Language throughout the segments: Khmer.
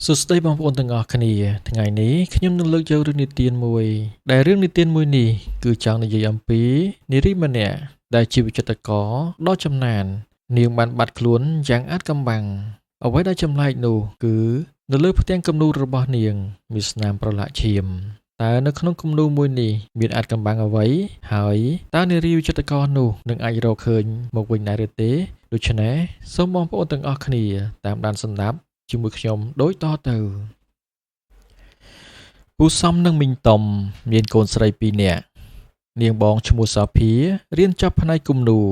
សួស្តីបងប្អូនទាំងអស់គ្នាថ្ងៃនេះខ្ញុំនឹងលើកយករឿងនិទានមួយដែលរឿងនិទានមួយនេះគឺចង់និយាយអំពីនារីម្នាក់ដែលជាវិចិត្រករដ៏ចំណាននាងបានបាត់ខ្លួនយ៉ាងអាថ៌កំបាំងអ្វីដែលចម្លែកនោះគឺនៅលើផ្ទាំងគំនូររបស់នាងមានស្នាមប្រឡាក់ឈាមតើនៅក្នុងគំនូរមួយនេះមានអាថ៌កំបាំងអ្វីហើយតើនារីវិចិត្រករនោះនឹងអាចរកឃើញមកវិញដែរឬទេដូច្នេះសូមបងប្អូនទាំងអស់គ្នាតាមដានស្ដាប់ជាមួយខ្ញុំដូចតទៅពូសំនិងមីងតុំមានកូនស្រី2នាក់នាងបងឈ្មោះសាភារៀនចប់ផ្នែកគំនូរ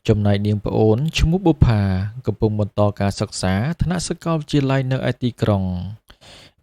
ចំណែកនាងប្អូនឈ្មោះបុប្ផាកំពុងបន្តការសិក្សាថ្នាក់សាកលវិទ្យាល័យនៅឯទីក្រុង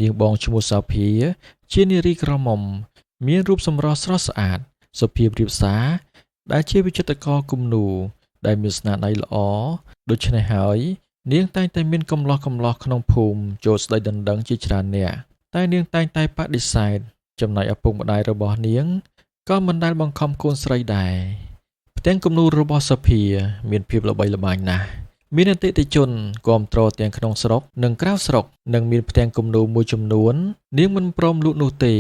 នាងបងឈ្មោះសាភាជានារីក្រមុំមានរូបសម្រស់ស្រស់ស្អាតសុភាពរាបសារដែលជាវិចិត្រករគំនូរដែលមានស្នាដៃល្អដូច្នេះហើយនាងតែងតែមានកំឡោះក្នុងភូមិចូលស្ដីដណ្ដឹងជាច្រើនអ្នកតែនាងតែងតែបដិសេធចំណែកឪពុកម្ដាយរបស់នាងក៏មិនដែលបង្ខំកូនស្រីដែរផ្ទាំងគំនូររបស់សាភាមានភាពល្បីល្បាញណាស់មានអតិថិជនគាំទ្រទាំងក្នុងស្រុកនិងក្រៅស្រុកនិងមានផ្ទាំងគំនូរមួយចំនួននាងមិនព្រមលក់នោះទេ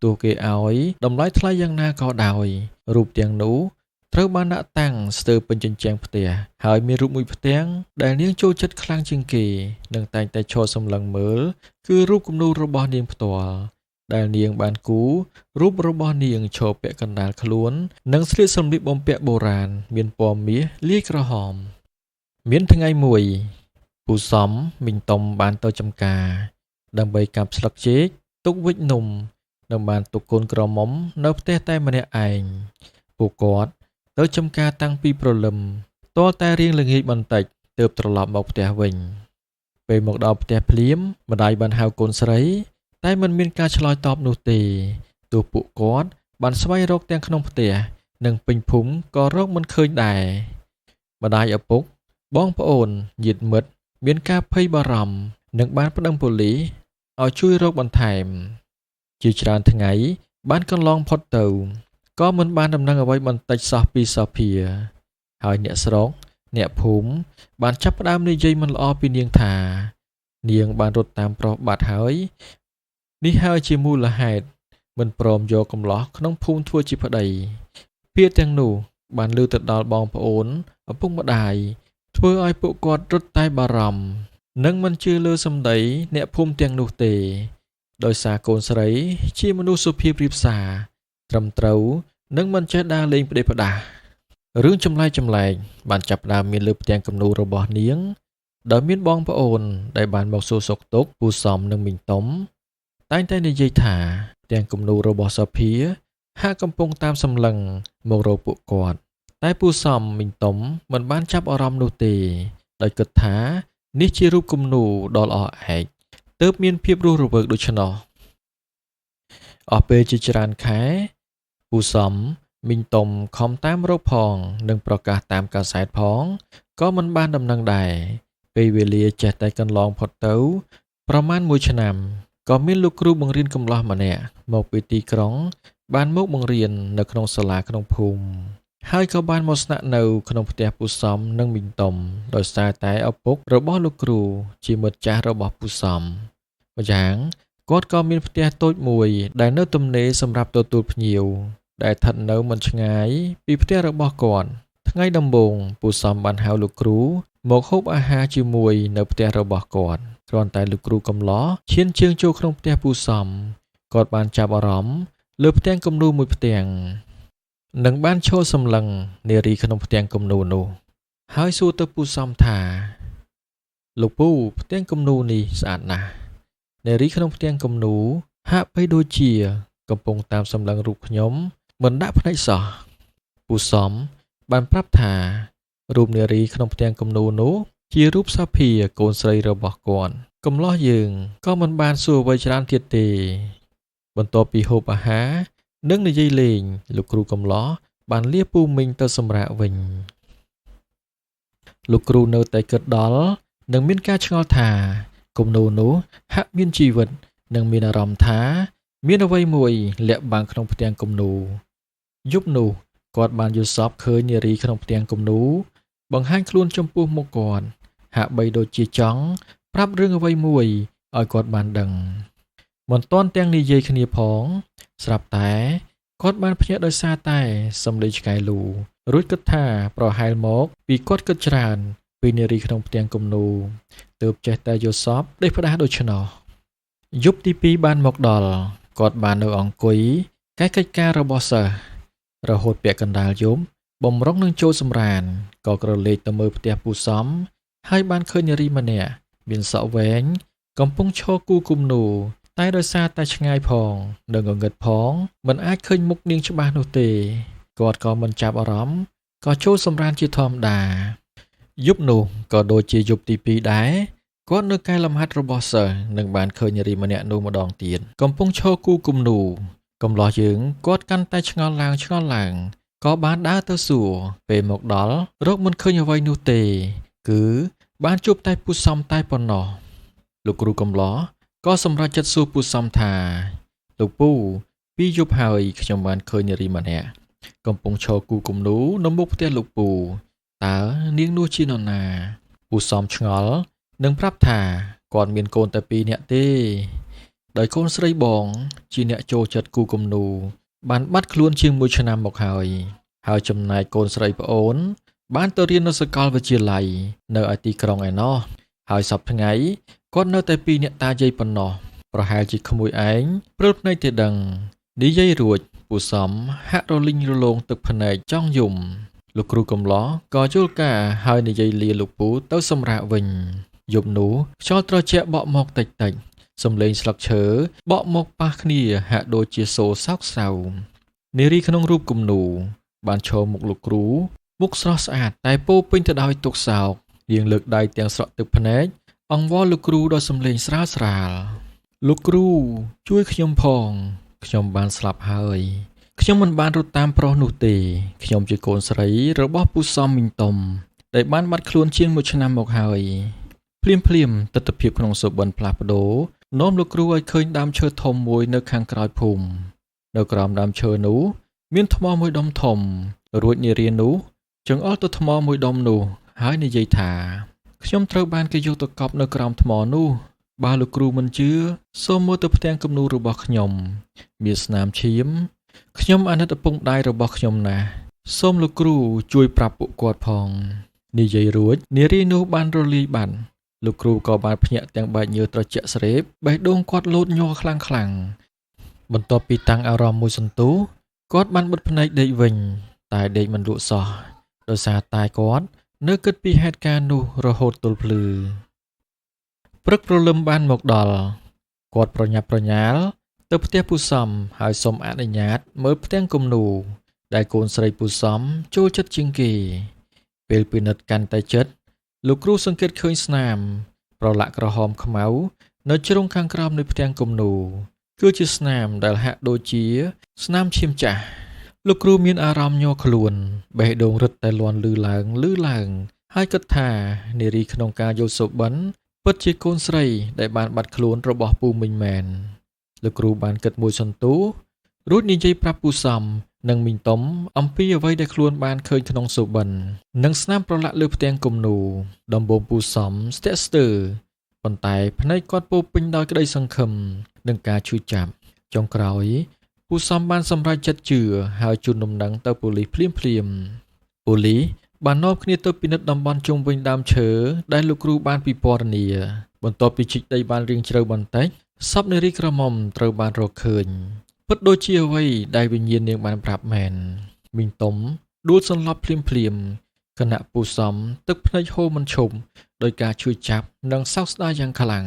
ទោះគេឲ្យតម្លៃថ្លៃយ៉ាងណាក៏ដោយរូបទាំងនោះត្រូវបានដាក់តាំងស្ទើរពេញជញ្ជាំងផ្ទះហើយមានរូបមួយផ្ទាំងដែលនាងចូលចិត្តខ្លាំងជាងគេនិងតែងតែឈរសម្លឹងមើលគឺរូបគំនូររបស់នាងផ្ទាល់ដែលនាងបានគូររូបរបស់នាងឈរពាក់កណ្ដាលខ្លួននិងស្លៀកសម្លៀកបំពាក់បុរាណមានពណ៌មាសលាយក្រហមមានថ្ងៃមួយពូសំមីងតុំបានទៅចំការដើម្បីកាប់ស្លឹកចេកទុកវិចនំនិងបានទុកកូនក្រមុំនៅផ្ទះតែម្នាក់ឯងពួកគាត់ទៅចំការតាំងពីព្រលឹមទាល់តែរៀងល្ងាចបន្តិចទើបត្រឡប់មកផ្ទះវិញពេលមកដល់ផ្ទះភ្លាមម្ដាយបានហៅកូនស្រីតែមិនមានការឆ្លើយតបនោះទេទោះពួកគាត់បានស្វែងរកទាំងក្នុងផ្ទះនិងពេញភូមិក៏រកមិនឃើញដែរម្ដាយឪពុកបងប្អូនញាតិមិត្តមានការភ័យបារម្ភនិងបានប្តឹងប៉ូលីសឲ្យជួយរកបន្ថែមជាច្រើនថ្ងៃបានកន្លងផុតទៅក៏មិនបានដំណឹងអ្វីបន្តិចសោះពីសាភាហើយអ្នកស្រុកអ្នកភូមិបានចាប់ផ្ដើមនិយាយមិនល្អពីនាងថានាងបានរត់តាមប្រុសបាត់ហើយនេះហើយជាមូលហេតុមិនព្រមយកកំឡោះក្នុងភូមិធ្វើជាប្តីពាក្យទាំងនោះបានលើទៅដល់បងប្អូនឪពុកម្ដាយធ្វើឲ្យពួកគាត់រត់តែបារម្ភនិងមិនជឿលើសម្ដីអ្នកភូមិទាំងនោះទេដោយសារកូនស្រីជាមនុស្សសុភាពរាបសារត្រឹមត្រូវនិងមិនចេះដើរលេងផ្ដេសផ្ដាសរឿងចម្លែកបានចាប់ផ្ដើមមានលើផ្ទាំងគំនូររបស់នាងដោយមានបងប្អូនដែលបានមកសួរសុខទុក្ខពូសំនិងមីងតុំតែងតែនិយាយថាផ្ទាំងគំនូររបស់សាភាហាក់កំពុងតាមសម្លឹងមករកពួកគាត់តែពូសំមីងតុំមិនបានចាប់អារម្មណ៍នោះទេដោយគិតថានេះជារូបគំនូរដ៏ល្អឯកទើបមានភាពរស់រវើកដូច្នោះអស់ពេលជាច្រើនខែពូសំមីងតុំខំតាមរកផងនិងប្រកាសតាមកាសែតផងក៏មិនបានដំណឹងដែរពេលវេលាចេះតែកន្លងផុតទៅប្រមាណ1ឆ្នាំក៏មានលោកគ្រូបង្រៀនកំឡោះម្នាក់មកពីទីក្រុងបានមកបង្រៀននៅក្នុងសាលាក្នុងភូមិហើយក៏បានមកស្នាក់នៅក្នុងផ្ទះពូសំនិងមីងតុំដោយសារតែឪពុករបស់លោកគ្រូជាមិត្តចាស់របស់ពូសំម្យ៉ាងគាត់ក៏មានផ្ទះតូចមួយដែលនៅទំនេរសម្រាប់ទទួលភ្ញៀវដែលស្ថិតនៅមិនឆ្ងាយពីផ្ទះរបស់គាត់ថ្ងៃដំបូងពូសំបានហៅលោកគ្រូមកហូបអាហារជាមួយនៅផ្ទះរបស់គាត់គ្រាន់តែលោកគ្រូកំឡោះឈានជើងចូលក្នុងផ្ទះពូសំគាត់បានចាប់អារម្មណ៍លើផ្ទាំងគំនូរមួយផ្ទាំងនិងបានឈរសម្លឹងនារីក្នុងផ្ទាំងគំនូរនោះហើយសួរទៅពូសំថាលោកពូផ្ទាំងគំនូរនេះស្អាតណាស់នារីក្នុងផ្ទាំងគំនូរហាក់បីដូចជាកំពុងតាមសម្លឹងរូបខ្ញុំមិនដាក់ភ្នែកសោះពូសំបានប្រាប់ថារូបនារីក្នុងផ្ទាំងគំនូរនោះជារូបសាភាកូនស្រីរបស់គាត់កំឡោះយើងក៏មិនបានសួរអ្វីច្រើនទៀតទេបន្ទាប់ពីហូបអាហារនិងនិយាយលេងលោកគ្រូកំឡោះបានលាពូមីងទៅសម្រាកវិញលោកគ្រូនៅតែគិតដល់និងមានការឆ្ងល់ថាគំនូរនោះហាក់មានជីវិតនិងមានអារម្មណ៍ថាមានអ្វីមួយលាក់បាំងក្នុងផ្ទាំងគំនូរយប់នោះគាត់បានយល់សប្តិឃើញនារីក្នុងផ្ទាំងគំនូរបង្ហាញខ្លួនចំពោះមុខគាត់ហាក់បីដូចជាចង់ប្រាប់រឿងអ្វីមួយ ឲ្យគាត់បានដឹងមិនទាន់ទាំងនិយាយគ្នាផងស្រាប់តែគាត់បានភ្ញាក់ដោយសារតែសំឡេងឆ្កែលូរួចគិតថាប្រហែលមកពីគាត់គិតច្រើនពីនារីក្នុងផ្ទាំងគំនូរទើបចេះតែយល់សពដេកផ្ដាស់ដូច្នោះយប់ទី2បានមកដល់គាត់បាននៅអង្គុយកែកិច្ចការរបស់សិស្សរហូតពាក់កណ្ដាលយប់បំរុងនឹងចូលសម្រានក៏ក្រឡេកទៅមើលផ្ទះពូសំហើយបានឃើញនារីម្នាក់មានសក់វែងកំពុងឈរគូគំនូរតែដោយសារតែឆ្ងាយផងនិងងងឹតផងមិនអាចឃើញមុខនាងច្បាស់នោះទេគាត់ក៏មិនចាប់អារម្មណ៍ក៏ចូលសម្រានជាធម្មតាយប់នោះក៏ដូចជាយប់ទី2ដែរគាត់នៅកែលំហាត់របស់សិស្សនឹងបានឃើញនារីម្នាក់នោះម្ដងទៀតកំពុងឈរគូគំនូរកំឡោះយើងគាត់កាន់តែឆ្ងល់ឡើងក៏បានដើរទៅសួរពេលមកដល់រកមិនឃើញអ្វីនោះទេគឺបានជួបតែពូសំតែប៉ុណ្ណោះលោកគ្រូកំឡោះក៏សម្រេចចិត្តសួរពូសំថាលោកពូពីយប់ហើយខ្ញុំបានឃើញនារីម្នាក់កំពុងឈរគូគំនូរនៅមុខផ្ទះលោកពូតើនាងនោះជានរណាពូសំឆ្ងល់នឹងប្រាប់ថាគាត់មានកូនតែ2នាក់ទេដោយកូនស្រីបងជាអ្នកចូលចិត្តគូគំនូរបានបាត់ខ្លួនជាង1ឆ្នាំមកហើយចំណែកកូនស្រីប្អូនបានទៅរៀននៅសាកលវិទ្យាល័យនៅឯទីក្រុងឯណោះហើយសប្តាហ៍ថ្ងៃគាត់នៅតែ2នាក់តាយាយប៉ុណ្ណោះប្រហែលជាក្មួយឯងព្រិលភ្នែកទេដឹងនិយាយរួចពូសំហាក់រលីងរលោងទឹកភ្នែកចង់យំលោកគ្រូកំឡោះក៏យល់ការហើយនិយាយលាលោកពូទៅសម្រាកវិញយប់នោះខ្យល់ត្រជាក់បក់មកតិចសំឡេងស្លឹកឈើបក់មកប៉ះគ្នាហាក់ដូចជាសូរសោកសៅនារីក្នុងរូបគំនូរបានឈរមុខលោកគ្រូមុខស្រស់ស្អាតតែពោពេញទៅដោយទុក្ខសោកយាងលើកដៃទាំងស្រក់ទឹកភ្នែកអង្វរលោកគ្រូដោយសំឡេងស្រាលលោកគ្រូជួយខ្ញុំផងខ្ញុំបានស្លាប់ហើយខ្ញុំមិនបានរត់តាមប្រុសនោះទេខ្ញុំជាកូនស្រីរបស់ពូសំមីងតុំដែលបានបាត់ខ្លួនជាង1ឆ្នាំមកហើយភ្លាមទស្សនភាពក្នុងសុបិនផ្លាស់ប្ដូរនាំលោកគ្រូឲ្យឃើញដើមឈើធំមួយនៅខាងក្រោយភូមិនៅក្រោមដើមឈើនោះមានថ្មមួយដុំធំរួចនារីនោះចង្អុលទៅថ្មមួយដុំនោះហើយនិយាយថាខ្ញុំត្រូវបានគេយកទៅកប់នៅក្រោមថ្មនោះបើលោកគ្រូមិនជឿសូមមើលទៅផ្ទាំងគំនូររបស់ខ្ញុំមានស្នាមឈាមខ្ញុំអាណិតឪពុកម្ដាយរបស់ខ្ញុំណាស់សូមលោកគ្រូជួយប្រាប់ពួកគាត់ផងនិយាយរួចនារីនោះបានរលាយបាត់លោកគ្រូក៏បានភ្ញាក់ទាំងបែកញើសត្រជាក់ស្រេបបេះដូងគាត់លោតញ័រខ្លាំងបន្ទាប់ពីតាំងអារម្មណ៍មួយសន្ទុះគាត់បានបិទភ្នែកដេកវិញតែដេកមិនលក់សោះដោយសារតែគាត់នៅគិតពីហេតុការណ៍នោះរហូតទល់ភ្លឺព្រឹកព្រលឹមបានមកដល់គាត់ប្រញាប់ប្រញាល់ទៅផ្ទះពូសំហើយសូមអនុញ្ញាតមើលផ្ទាំងគំនូរដែលកូនស្រីពូសំចូលចិត្តជាងគេពេលពិនិត្យកាន់តែជិតលោកគ្រូសង្កេតឃើញស្នាមប្រឡាក់ក្រហមខ្មៅនៅជ្រុងខាងក្រោមនៃផ្ទាំងគំនូរគឺជាស្នាមដែលហាក់ដូចជាស្នាមឈាមចាស់លោកគ្រូមានអារម្មណ៍ញ័រខ្លួនបេះដូងរឹតតែលាន់លឺឡើងហើយគិតថានារីក្នុងការយកសុបិនពិតជាកូនស្រីដែលបានបាត់ខ្លួនរបស់ពូមីងមែនលោកគ្រូបានគិតមួយសន្ទុះរួចនិយាយប្រាប់ពូសំនិងមីងតុំអំពីអ្វីដែលខ្លួនបានឃើញក្នុងសុបិននិងស្នាមប្រឡាក់លើផ្ទាំងគំនូរដំបូងពូសំស្ទាក់ស្ទើរប៉ុន្តែភ្នែកគាត់ពោពេញដោយក្តីសង្ឃឹមនិងការឈឺចាប់ចុងក្រោយពូសំបានសម្រេចចិត្តជឿហើយជូនដំណឹងទៅប៉ូលីសភ្លាមប៉ូលីសបាននាំគ្នាទៅពិនិត្យតំបន់ជុំវិញដើមឈើដែលលោកគ្រូបានពិពណ៌នាបន្ទាប់ពីជីកដីបានរៀងជ្រៅបន្តិចសពនារីក្រមុំត្រូវបានរកឃើញពិតដូចជាអ្វីដែលវិញ្ញាណនាងបានប្រាប់មែនមីងតុំដួលសន្លប់ភ្លាមគណៈពូសំទឹកភ្នែកហូរមិនឈប់ដោយការឈឺចាប់និងសោកស្ដាយយ៉ាងខ្លាំង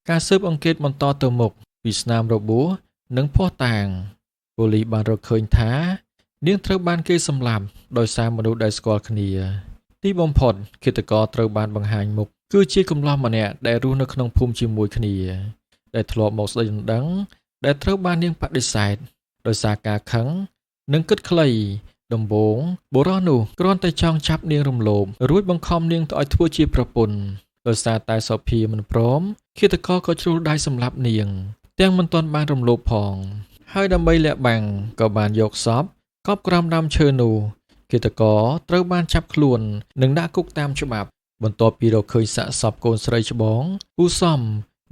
ការស៊ើបអង្កេតបន្តទៅមុខពីស្នាមរបួសនិងភស្តុតាងប៉ូលីសបានរកឃើញថានាងត្រូវបានគេសម្លាប់ដោយសារមនុស្សដែលស្គាល់គ្នាទីបំផុតឃាតករត្រូវបានបង្ហាញមុខគឺជាកំឡោះម្នាក់ដែលរស់នៅក្នុងភូមិជាមួយគ្នាដែលធ្លាប់មកស្ដីដណ្ដឹងដែលត្រូវបាននាងបដិសេធដោយសារការខឹងនិងគិតខ្លីដំបូងបុរសនោះគ្រាន់តែចង់ចាប់នាងរំលោភរួចបង្ខំនាងទៅឲ្យធ្វើជាប្រពន្ធដោយសារតែសោភាមិនព្រមឃាតករក៏ជ្រុលដៃសម្លាប់នាងទាំងមិនទាន់បានរំលោភផងហើយដើម្បីលាក់បាំងក៏បានយកសពកប់ក្រោមដើមឈើនោះឃាតករត្រូវបានចាប់ខ្លួននិងដាក់គុកតាមច្បាប់បន្ទាប់ពីរកឃើញសាកសពកូនស្រីច្បងពូសំ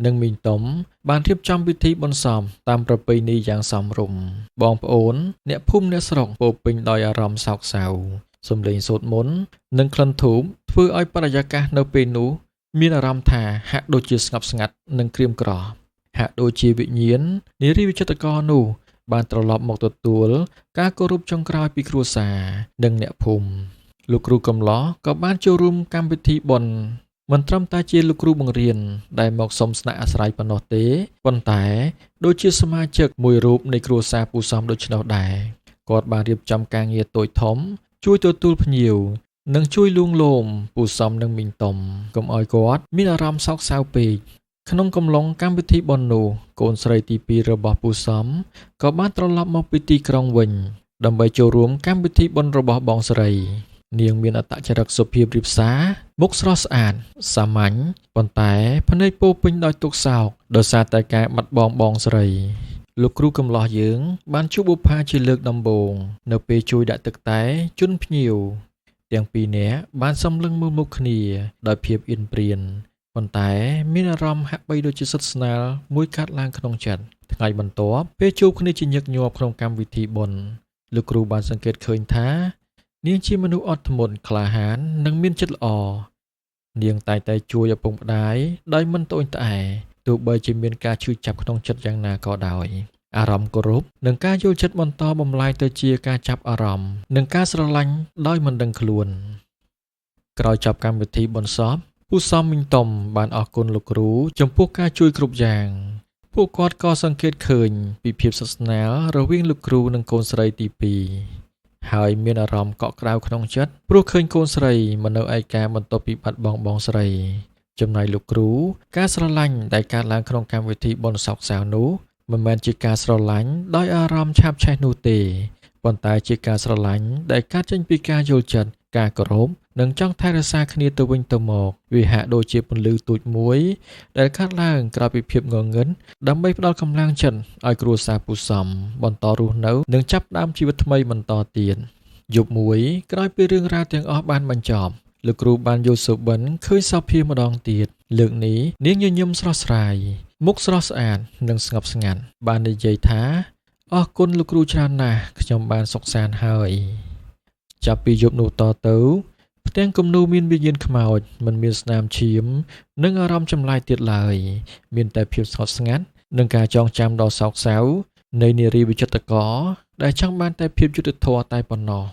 និងមីងតុំបានរៀបចំពិធីបុណ្យសពតាមប្រពៃណីយ៉ាងសមរម្យបងប្អូនអ្នកភូមិអ្នកស្រុកពោរពេញដោយអារម្មណ៍សោកសៅសំឡេងសូត្រមន្តនិងក្លិនធូបធ្វើឲ្យបរិយាកាសនៅពេលនោះមានអារម្មណ៍ថាហាក់ដូចជាស្ងប់ស្ងាត់និងក្រៀមក្រំហាក់ដូចជាវិញ្ញាណនារីវិចិត្រករនោះបានត្រឡប់មកទទួលការគោរពចុងក្រោយពីគ្រួសារនិងអ្នកភូមិលោកគ្រូកំឡោះក៏បានចូលរួមកម្មវិធីបុណ្យមិនត្រឹមតែជាលោកគ្រូបង្រៀនដែលមកសុំស្នាក់អាស្រ័យប៉ុណ្ណោះទេប៉ុន្តែដូចជាសមាជិកមួយរូបនៃគ្រួសារពូសំដូច្នោះដែរគាត់បានរៀបចំការងារតូចធំជួយទទួលភ្ញៀវនិងជួយលួងលោមពូសំនិងមីងតុំកុំឲ្យគាត់មានអារម្មណ៍សោកសៅពេកក្នុងកំឡុងកម្មវិធីបុណ្យនោះកូនស្រីទី2របស់ពូសំក៏បានត្រឡប់មកពីទីក្រុងវិញដើម្បីចូលរួមកម្មវិធីបុណ្យរបស់បងស្រីនាងមានអត្តចរិតសុភាពរាបសារមុខស្រស់ស្អាតសាមញ្ញប៉ុន្តែភ្នែកពោរពេញដោយទុក្ខសោកដោយសារតែការបាត់បង់បងស្រីលោកគ្រូកំឡោះយើងបានជួបបុប្ផាជាលើកដំបូងនៅពេលជួយដាក់ទឹកតែជូនភ្ញៀវទាំងពីរនាក់បានសម្លឹងមើលមុខគ្នាដោយភាពអៀនប្រៀនប៉ុន្តែមានអារម្មណ៍ហាក់បីដូចជាស្និទ្ធស្នាលមួយកាត់ឡើងក្នុងចិត្តថ្ងៃបន្ទាប់ពេលជួបគ្នាជាញឹកញាប់ក្នុងកម្មវិធីបុណ្យលោកគ្រូបានសង្កេតឃើញថានាងជាមនុស្សអត់ធ្មត់ក្លាហាននិងមានចិត្តល្អនាងតែងតែជួយឪពុកម្ដាយដោយមិនត្អូញត្អែទោះបីជាមានការឈឺចាប់ក្នុងចិត្តយ៉ាងណាក៏ដោយអារម្មណ៍គោរពនិងការយល់ចិត្តបន្តបំលែងទៅជាការចាប់អារម្មណ៍និងការស្រឡាញ់ដោយមិនដឹងខ្លួនក្រោយចប់កម្មវិធីបុណ្យសពពូសំមីងតុំបានអរគុណលោកគ្រូចំពោះការជួយគ្រប់យ៉ាងពួកគាត់ក៏សង្កេតឃើញពីភាពស្និទ្ធស្នាលរវាងលោកគ្រូនិងកូនស្រីទី2ហើយមានអារម្មណ៍កក់ក្ដៅក្នុងចិត្តព្រោះឃើញកូនស្រីមិននៅឯកាបន្ទាប់ពីបាត់បង់បងស្រីចំណែកលោកគ្រូការស្រឡាញ់ដែលកើតឡើងក្នុងកម្មវិធីបុណ្យសោកសៅនោះមិនមែនជាការស្រឡាញ់ដោយអារម្មណ៍ឆាបឆេះនោះទេប៉ុន្តែជាការស្រឡាញ់ដែលកើតចេញពីការយល់ចិត្តការគោរពនិងចង់ថែរក្សាគ្នាទៅវិញទៅមកវាហាក់ដូចជាពន្លឺទូចមួយដែលកើតឡើងក្រោយពីភាពងងឹតដើម្បីផ្ដល់កម្លាំងចិត្តឲ្យគ្រួសារពូសំបន្តរស់នៅនិងចាប់ផ្ដើមជីវិតថ្មីបន្តទៀតយប់មួយក្រោយពីរឿងរ៉ាវទាំងអស់បានបញ្ចប់លោកគ្រូបានយល់សុបិនឃើញសោភាម្ដងទៀតលើកនេះនាងញញឹមស្រស់ស្រាយមុខស្រស់ស្អាតនិងស្ងប់ស្ងាត់បាននិយាយថាអរគុណលោកគ្រូច្រើនណាស់ខ្ញុំបានសុខសាន្តហើយចាប់ពីយប់នោះតទៅផ្ទាំងគំនូរមានវិញ្ញាណខ្មោចមិនមានស្នាមឈាមនិងអារម្មណ៍ចម្លែកទៀតឡើយមានតែភាពស្ងប់ស្ងាត់និងការចងចាំដ៏សោកសៅនៃនារីវិចិត្រករដែលចង់បានតែភាពយុត្តិធម៌តែប៉ុណ្ណោះ